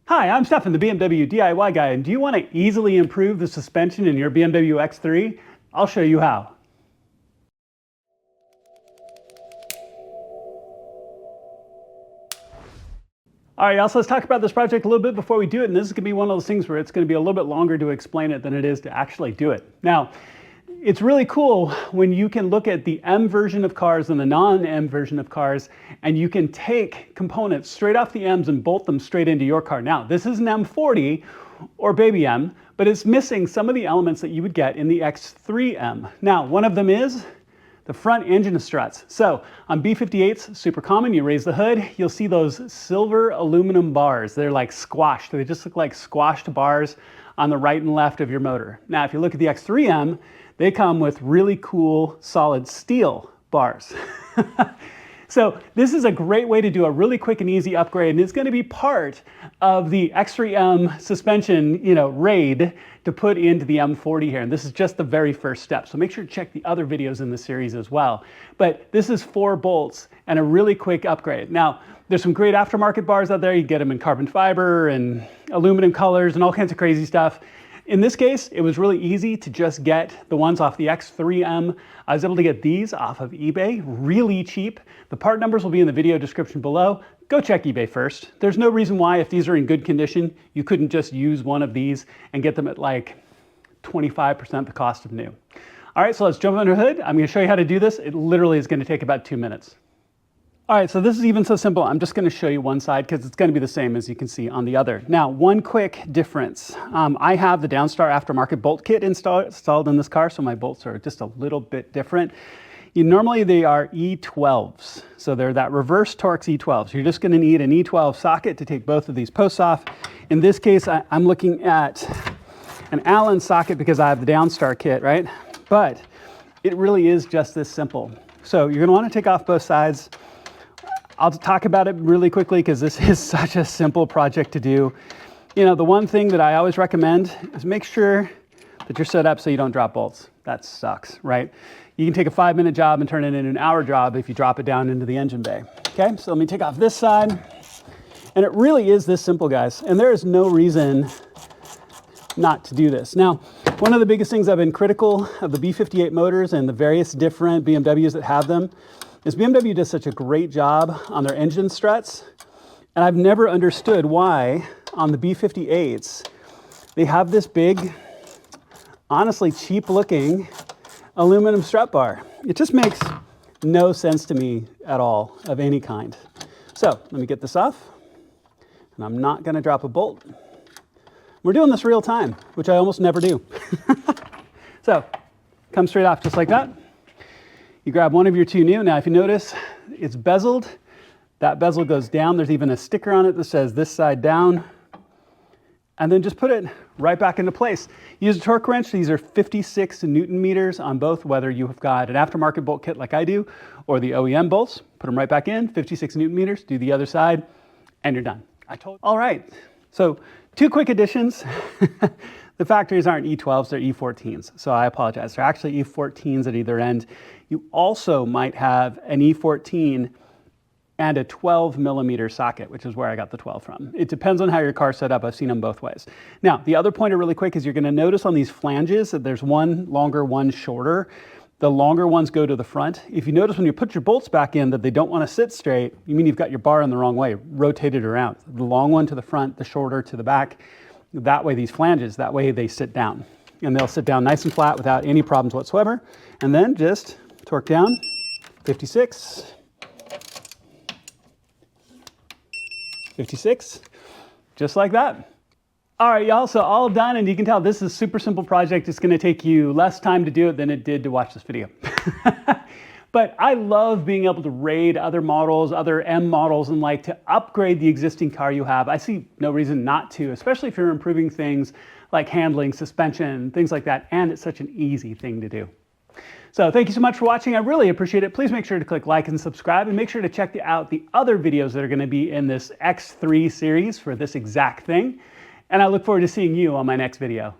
Hi, I'm Stefan, the BMW DIY guy, and do you want to easily improve the suspension in your BMW X3? I'll show you how. All right, y'all, so let's talk about this project a little bit before we do it, and this is going to be one of those things where it's going to be a little bit longer to explain it than it is to actually do it. Now, it's really cool when you can look at the M version of cars and the non-M version of cars, and you can take components straight off the M's and bolt them straight into your car. Now, this is an M40 or baby M, but it's missing some of the elements that you would get in the X3M. Now, one of them is the front engine struts. So on B58s, super common, you raise the hood, you'll see those silver aluminum bars. They're like squashed. They just look like squashed bars on the right and left of your motor. Now, if you look at the X3M, they come with really cool solid steel bars. So this is a great way to do a really quick and easy upgrade, and it's going to be part of the X3M suspension, raid to put into the M40 here. And this is just the very first step. So make sure to check the other videos in the series as well. But this is 4 bolts and a really quick upgrade. Now, there's some great aftermarket bars out there. You get them in carbon fiber and aluminum colors and all kinds of crazy stuff. In this case, it was really easy to just get the ones off the X3M. I was able to get these off of eBay, really cheap. The part numbers will be in the video description below. Go check eBay first. There's no reason why, if these are in good condition, you couldn't just use one of these and get them at like 25% the cost of new. All right, so let's jump under the hood. I'm gonna show you how to do this. It literally is gonna take about 2 minutes. All right, so this is even so simple. I'm just gonna show you one side because it's gonna be the same as you can see on the other. Now, one quick difference. I have the Downstar aftermarket bolt kit installed in this car, so my bolts are just a little bit different. Normally they are E12s, so they're that reverse Torx E12s. You're just gonna need an E12 socket to take both of these posts off. In this case, I'm looking at an Allen socket because I have the Downstar kit, right? But it really is just this simple. So you're gonna wanna take off both sides. I'll talk about it really quickly because this is such a simple project to do. The one thing that I always recommend is make sure that you're set up so you don't drop bolts. That sucks, right? You can take a 5-minute job and turn it into an hour job if you drop it down into the engine bay. Okay, so let me take off this side. And it really is this simple, guys. And there is no reason not to do this. Now, one of the biggest things I've been critical of the B58 motors and the various different BMWs that have them is BMW does such a great job on their engine struts. And I've never understood why on the B58s, they have this big, honestly cheap looking aluminum strut bar. It just makes no sense to me at all of any kind. So let me get this off, and I'm not gonna drop a bolt. We're doing this real time, which I almost never do. So come straight off just like that. You grab one of your 2 new. Now, if you notice, it's bezeled. That bezel goes down. There's even a sticker on it that says this side down. And then just put it right back into place. Use a torque wrench. These are 56 Newton meters on both, whether you have got an aftermarket bolt kit like I do, or the OEM bolts. Put them right back in, 56 Newton meters. Do the other side, and you're done. All right, so 2 quick additions. The factories aren't E12s, they're E14s. So I apologize. They're actually E14s at either end. You also might have an E14 and a 12 millimeter socket, which is where I got the 12 from. It depends on how your car's set up. I've seen them both ways. Now, the other pointer really quick is you're gonna notice on these flanges that there's one longer, one shorter. The longer ones go to the front. If you notice when you put your bolts back in that they don't wanna sit straight, you mean you've got your bar in the wrong way, rotated around. The long one to the front, the shorter to the back. That way these flanges, that way they sit down. And they'll sit down nice and flat without any problems whatsoever. And then just torque down, 56, 56, just like that. All right, y'all, so all done, and you can tell this is a super simple project. It's gonna take you less time to do it than it did to watch this video. But I love being able to raid other models, other M models, and like to upgrade the existing car you have. I see no reason not to, especially if you're improving things like handling, suspension, things like that, and it's such an easy thing to do. So thank you so much for watching. I really appreciate it. Please make sure to click like and subscribe, and make sure to check out the other videos that are gonna be in this X3 series for this exact thing. And I look forward to seeing you on my next video.